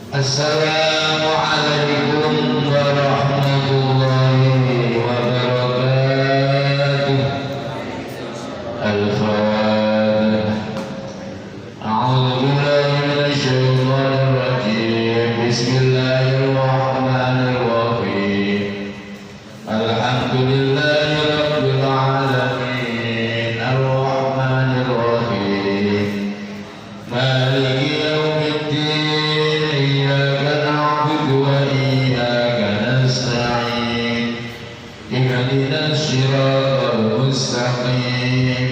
Assalamualaikum warahmatullahi wabarakatuh. Al-Fatihah. A'udzu billahi minasy syaithanir rajim. Bismillahirrahmanirrahim. Alhamdulillahi rabbil alamin. Ar-Rahmanir Rahim. Maliki yaumiddin. اهدنا الصراط المستقيم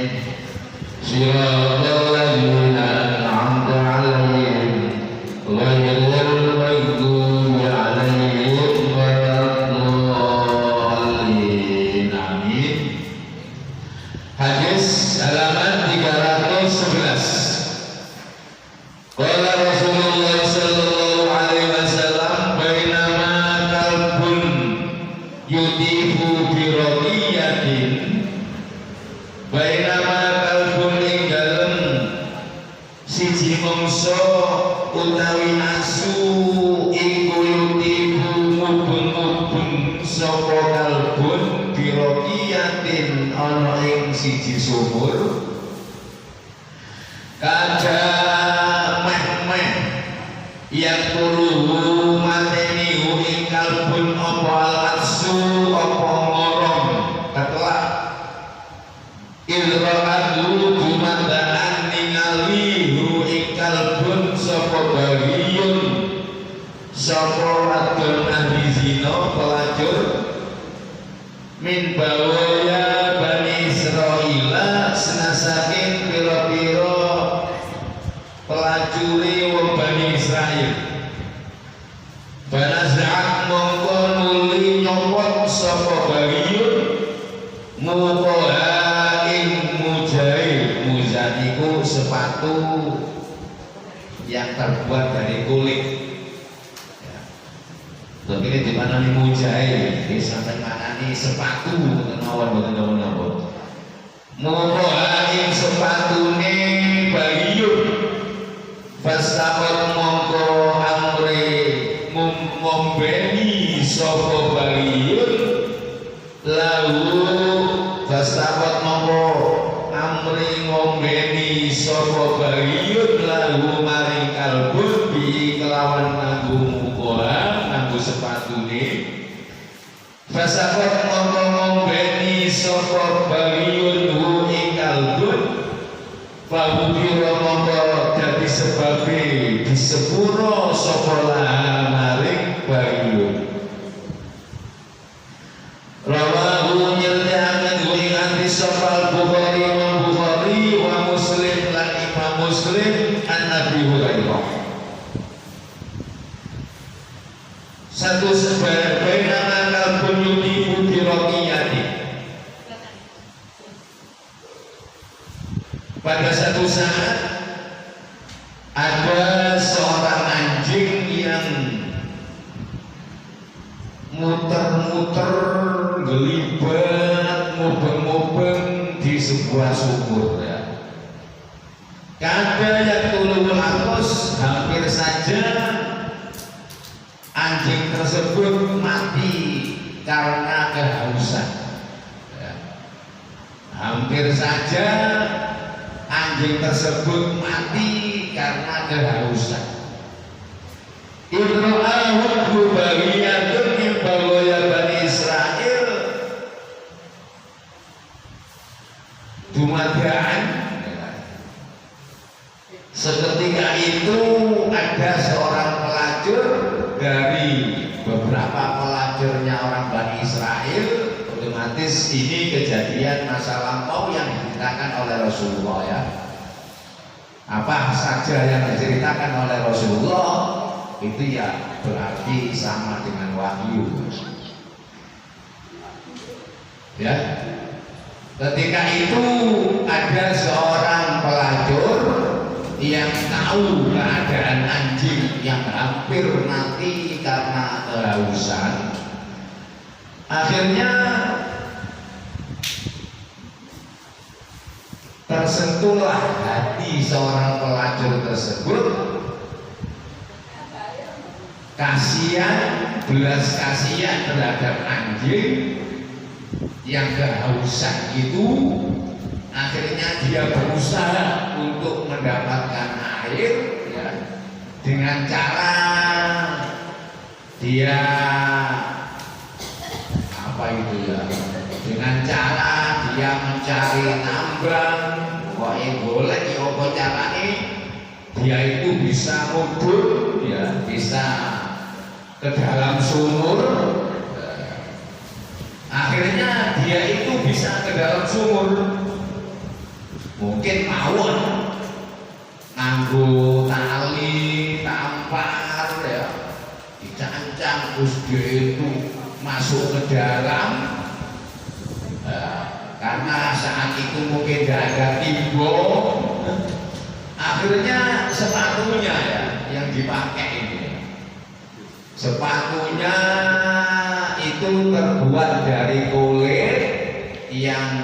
صراط الذين أنعمت عليهم غير المغضوب عليهم ولا الضالين. Amin. Hadis halaman 311. Qala Rasulullah sallallahu alaihi wasallam bainama kalbun yudifu birodiyatin bainama kalbun ing dalem siji mangsa utawi asu iku yudifu mubun-mubun sapa kalbun birodiyatin ana ing siji sumur kada meh-meh yang tuluhu mateni ing kalbun apa al-asu apa ngorong ketelak ilra'adu dumandaan ningali hu ing kalbun sapa bariyun sapa wadon ahli zina pelacur min bawaya Bani Israila senasaking pira-pira pelacuri wong Bani Israil. Banaza'at mongko nuli nyopot sapa bariyun mukoha ing mujahid. Mujahid iku sepatu yang terbuat dari kulit ya. Begini di mana nih mujahid di sampai mana nih sepatu mawon boten napa mukoha ing sepatune bariyun fasabot mongko amri ngombeni sapa bariyun lalu fasabot mongko amri ngombeni sapa bariyun lalu maring kalbun bi kelawan nganggo mukoha nganggo sepatune fasabot mongko ngombeni sapa bariyun hu ing kalbun Fahubiro mongko dadi sebabe disepuro sokolah maring bariyun. Rawahu nyeltiakan ing hadis sahal Bukhari wa Bukhari wa Muslim lan Imam Muslim an Nabi Hurairah. Satu sebagai nama kalbun yudifu birokiyati. Pada satu saat ada seorang anjing yang muter-muter gelibat mubeng-mubeng di sebuah sumur ya. Kada yang tulul apus hampir saja anjing tersebut mati karena kehausan ya. Hampir saja anjing tersebut mati karena kehausan. Ibrahim bariyatun min bawaya Bani Israil dumadaan. Seketika itu ada seorang pelacur dari beberapa pelacurnya orang Bani Israel. Otomatis ini kejadian masa lampau yang diceritakan oleh Rasulullah ya. Apa saja yang diceritakan oleh Rasulullah itu ya berarti sama dengan wahyu ya. Ketika itu ada seorang pelacur yang tahu keadaan anjing yang hampir mati karena kehausan. Akhirnya tersentuhlah hati seorang pelacur tersebut kasihan, belas kasihan terhadap anjing yang kehausan itu, akhirnya dia berusaha untuk mendapatkan air ya, dengan cara dia apa itu ya, dengan cara dia mencari tambang, pokoknya boleh ya apa caranya dia itu bisa mundur ya, bisa ke dalam sumur. Akhirnya dia itu bisa ke dalam sumur, mungkin mawon nganggo tali tampar ya, dicancang terus dia itu masuk ke dalam. Karena saat itu mungkin tidak ada timbul, akhirnya sepatunya ya yang dipakai ini, sepatunya itu terbuat dari kulit yang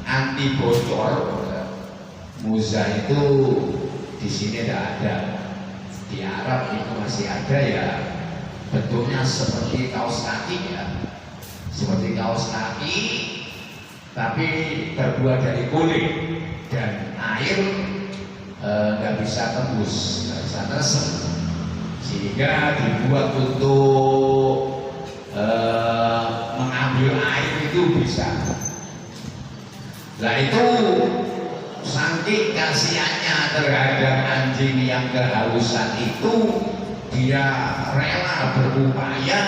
anti bocor. Muza itu di sini tidak ada, di Arab itu masih ada ya, bentuknya seperti kaos kaki ya, seperti kaos kaki tapi terbuat dari kulit dan air nggak bisa tembus, nggak bisa tersem, sehingga dibuat untuk mengambil air itu bisa. Nah itu saking kasihannya terhadap anjing yang kehausan itu, dia rela berupaya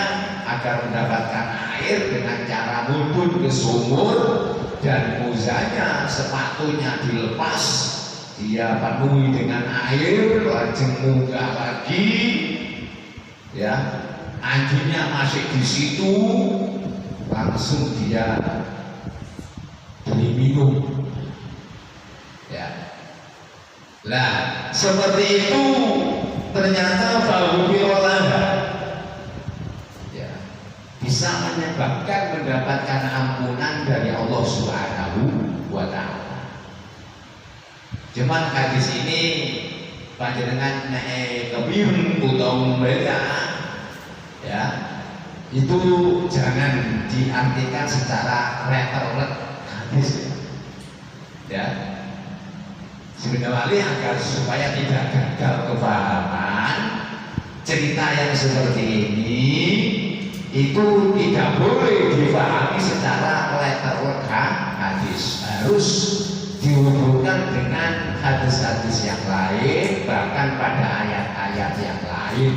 agar mendapatkan air dengan cara mundur ke sumur, dan muzanya sepatunya dilepas, dia penuhi dengan air, lajeng munggah lagi ya, anjingnya masih di situ, langsung dia beri minum ya. Nah seperti itu ternyata fa'ubirolah ya, bisa menyebabkan mendapatkan ampunan dari Allah Subhanahu wa ta'ala. Cuman hadis ini panjenengan kebirun atau beda ya, itu jangan diartikan secara letterlet hadis ya. Sebenarnya agar supaya tidak gagal kefahaman, cerita yang seperti ini itu tidak boleh dipahami secara letterlet hadis, harus dihubungkan dengan hadis-hadis yang lain, bahkan pada ayat-ayat yang lain.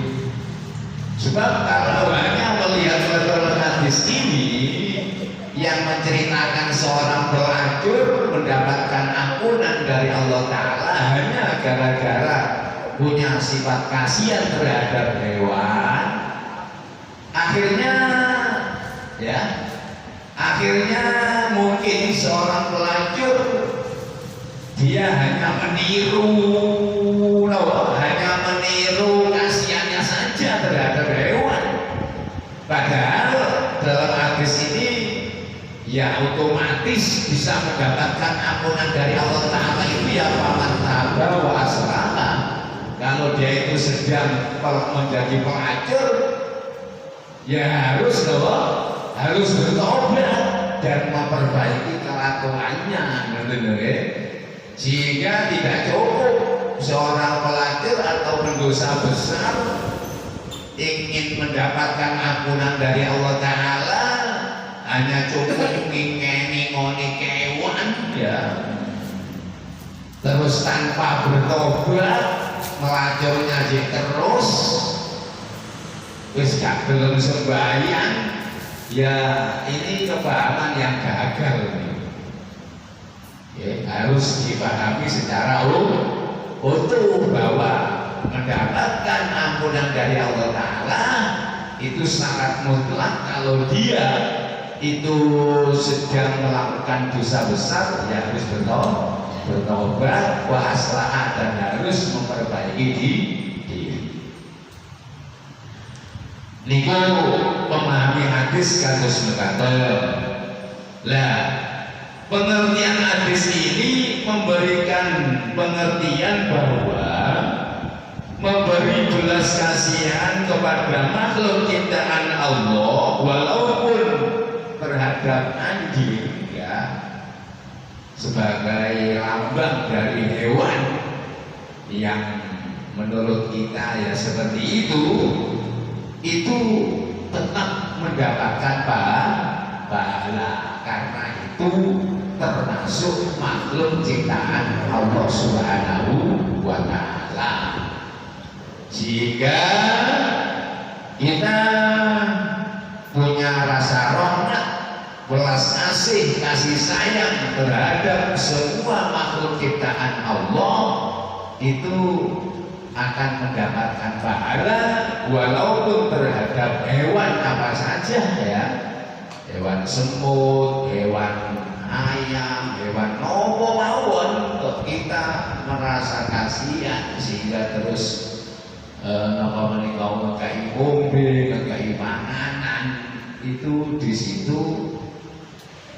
Sebab kalau hanya melihat letterlet hadis ini yang menceritakan seorang pelacur mendapatkan ampunan dari Allah Ta'ala hanya gara-gara punya sifat kasihan terhadap hewan, akhirnya ya, akhirnya mungkin seorang pelacur dia hanya meniru kasihannya saja terhadap hewan, padahal dalam hadis ini ya otomatis bisa mendapatkan ampunan dari Allah Ta'ala itu ya paman taba wa aslama. Kalau dia itu sedang menjadi pelacur ya harus bertobat dan memperbaiki kelakuannya, sehingga tidak cukup seorang pelacur atau pendosa besar ingin mendapatkan ampunan dari Allah Ta'ala hanya cukup ngingeni kewan ya, terus tanpa bertobat, melacurnya terus, wis gak belum sembahyang ya, ini kepahaman yang gagal nih ya, harus dipahami secara utuh bahwa mendapatkan ampunan dari Allah Ta'ala itu syarat mutlak kalau dia itu sedang melakukan dosa besar ya harus bertobat wa aslaha, dan harus memperbaiki diri. Niku memahami hadis kados mekaten. Lah pengertian hadis ini memberikan pengertian bahwa memberi belas belas kasihan kepada makhluk ciptaan Allah walaupun terhadap anjing ya, sebagai lambang dari hewan yang menurut kita ya seperti itu tetap mendapatkan pahala karena itu termasuk makhluk ciptaan Allah Subhanahu wa Ta'ala. Jika kita punya rasa rahmat, belas kasih, kasih sayang terhadap semua makhluk ciptaan Allah, itu akan mendapatkan pahala walaupun terhadap hewan apa saja ya, hewan semut, hewan ayam, hewan nopo mawon, kita merasa kasihan sehingga terus napa menika ngkai ngombe, ngkai panganan, itu di situ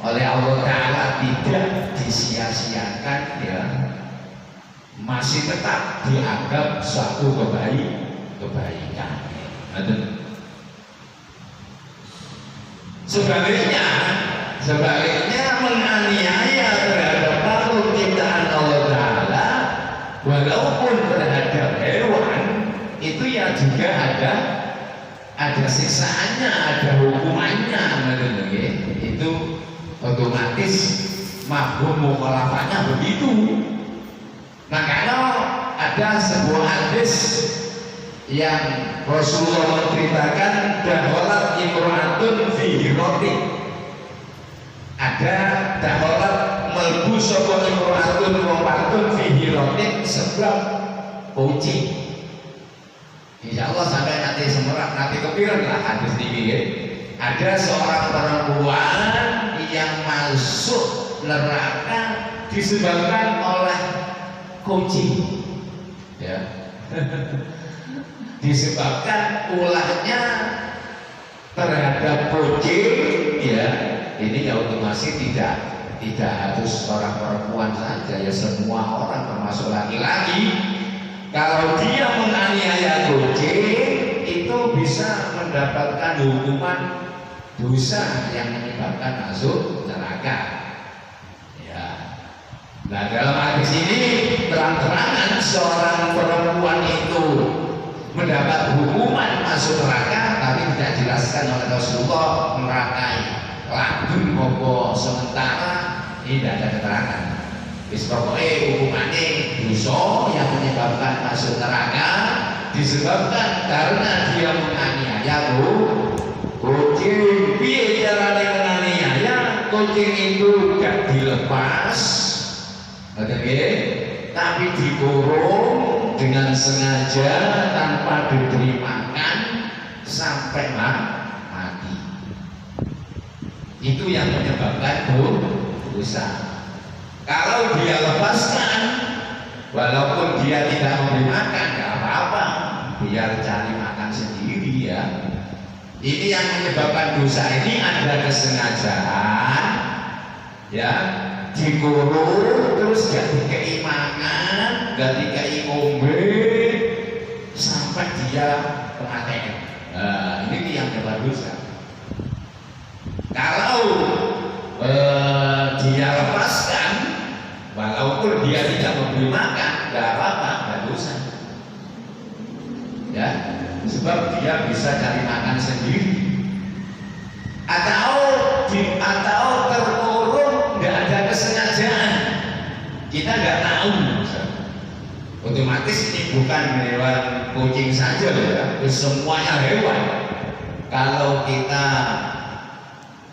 oleh Allah Ta'ala tidak disia-siakan ya, masih tetap dianggap suatu kebaikan. Sebaliknya menganiaya terhadap makhluk ciptaan Allah Ta'ala walaupun terhadap hewan itu ya juga ada siksaannya, ada hukumannya, itu otomatis mafhum mukhalafahnya begitu. Nah, kalau ada sebuah hadis yang Rasulullah menceritakan daholat imra'atun fi hirati, ada daholat melbu sapa imra'atun wong fi hirati sebab kucing. Insya Allah sampai nanti semerap, nanti kepikiran lah hadis ini ya. Ada seorang perempuan yang masuk neraka disebabkan oleh kucing ya. Disebabkan ulahnya terhadap kucing ya, ini ya otomatis tidak harus orang perempuan saja ya, semua orang termasuk laki-laki. Kalau dia menganiaya kucing itu bisa mendapatkan hukuman dosa yang menyebabkan masuk neraka ya. Nah, dalam hadis ini terang-terangan seorang perempuan itu mendapat hukuman masuk neraka, tapi tidak dijelaskan oleh Rasulullah nerakai langgeng apa sementara, ini tidak ada keterangan. Pokoknya hukumannya dosa yang menyebabkan masuk neraka disebabkan karena dia menganiaya kucing. Piye carane menganiaya kucing itu gak dilepas, tapi dikurung dengan sengaja tanpa diberi makan sampai mati. Itu yang menyebabkan dosa. Kalau dia lepaskan, walaupun dia tidak memberi makan, nggak apa-apa, biar cari makan sendiri ya. Ini yang menyebabkan dosa ini ada kesengajaan, ya, dikurung terus gak dikei makan, gak dikei ngombe sampai dia kematian. Nah, ini yang menyebabkan dosa. Kalau dia lepaskan, walaupun dia tidak memberi makan, nggak apa-apa, nggak dosa. Ya, sebab dia bisa cari makan sendiri. Atau terkurung nggak ada kesengajaan, kita nggak tahu. Otomatis ini bukan hewan kucing saja ya, semuanya hewan. Kalau kita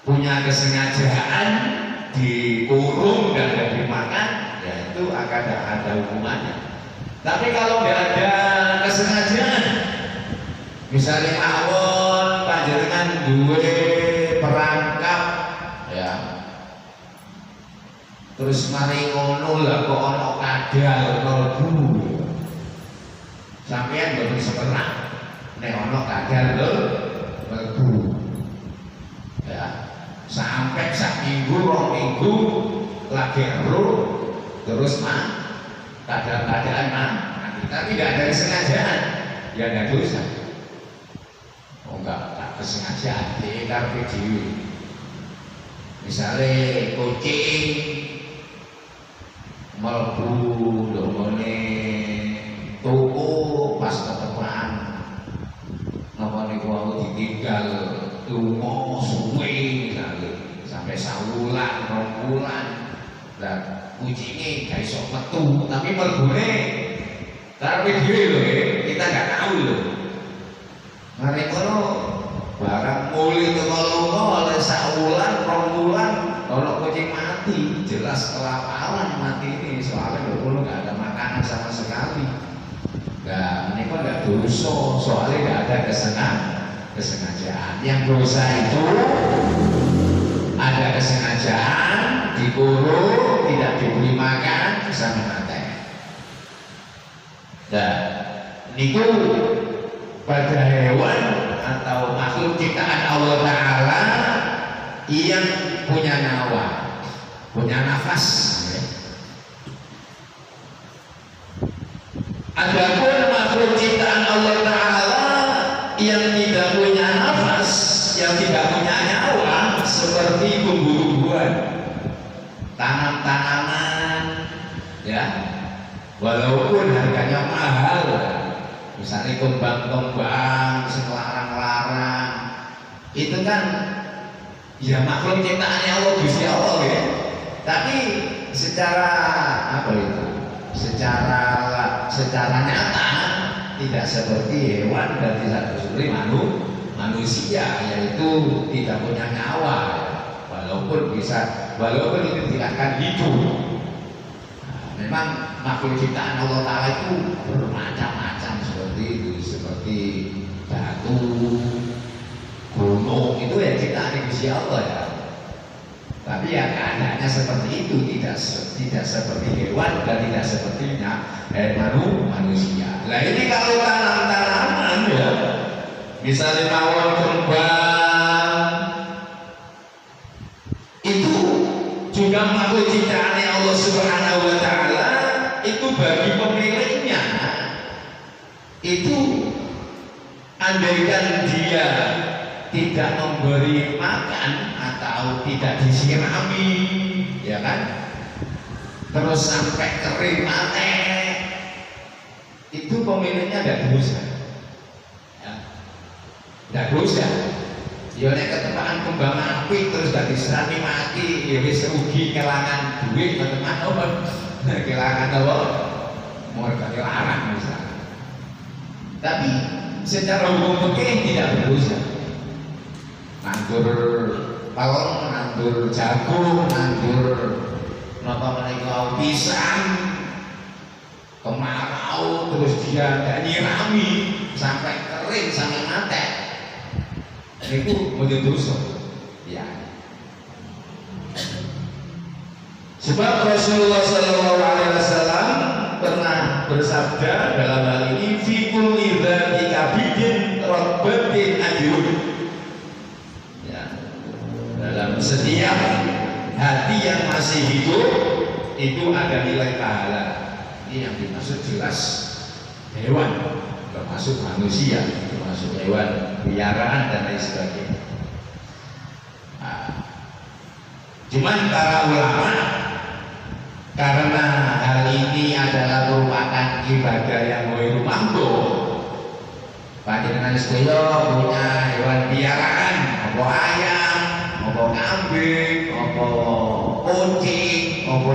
punya kesengajaan dikurung dan tidak dimakan, ya itu akan ada hukumannya. Tapi kalau tidak ada kesengajaan, misalnya mawon panjenengan duwe perangkap ya, terus mari ngono lah kok ono kadal mlebu, sampean mboten seperah nek ono kadal mlebu ya, sampai sak minggu, rong minggu lagi eruh terus kadang-kadang mati, tapi tidak ada kesengajaan. ya nggak dosa. Oh enggak kesengajaan, karpe dhewe. Misalnya kucing mlebu nggone toko pas ketepan napa niku wau ditinggal lunga suwe misalnya sampai sawulan, rong wulan. Lah kucinge gak iso metu tapi mlebune karpe dhewe lho, kita nggak tahu lho. Mari kono barang muli teko lunga oleh sawulan, rong wulan ono kucing mati, jelas kelaparan mati ini soalnya kono nggak ada makanan sama sekali. Nah, ini kok nggak dosa, soalnya nggak ada kesengajaan. Yang dosa itu ada kesengajaan, dikurung, tidak diberi makan, sama mati. Nah, niku pada hewan atau makhluk ciptaan Allah Ta'ala yang punya nyawa, punya nafas. Adapun makhluk ciptaan Allah Ta'ala yang tidak punya nafas, yang tidak punya nyawa, seperti tumbuh-tumbuhan, tanam-tanaman, ya, walaupun harganya mahal, misalnya kembang-kembang, selarang-larang, itu kan ya makhluk ciptaannya Allah, Gusti Allah ya. Tapi secara apa itu? Secara nyata tidak seperti hewan dan tidak seperti manusia, yaitu tidak punya nyawa, walaupun itu tidak akan hidup. Nah, memang makhluk ciptaan Allah Ta'ala itu bermacam-macam seperti itu, seperti batu, gunung, itu ya ciptaan Gusti Allah ya. Tapi ya keadaannya seperti itu, tidak seperti hewan dan tidak seperti manusia. Nah ini kalau tanam-tanaman ya, misalnya mawon kembang, itu juga makhluk ciptaannya Allah Subhanahu Wa Taala. Itu bagi pemiliknya, itu andaikan dia tidak memberi makan atau tidak disirami, ya kan, terus sampai kering mati, itu pemiliknya tidak dosa, ya, tidak dosa. Ya nek ketepaan kembang api terus gak disirami mati, ya wis rugi, kelangan duit teman-teman, kelangan apa? Mau kelarang misalnya. Tapi secara hukum fikih tidak berdosa. Nandur palon, nandur jagung, nandur napa menika pisang, kemarau, terus dia gak nyirami sampai kering sampai mati, itu menjadi dosa. Ya. Sebab Rasulullah SAW pernah bersabda dalam hal ini, fi kulli dzati kabidin rabbatin ajrun. Dalam setiap hati yang masih hidup itu ada nilai pahala. Ini yang dimaksud jelas hewan, termasuk manusia, termasuk hewan peliharaan dan lain sebagainya. Nah, cuman para ulama karena hal ini adalah merupakan ibadah yang ghairu mamdhum, panjenengan sedaya punya hewan peliharaan, apa ayam, apa kambing, apa kucing, apa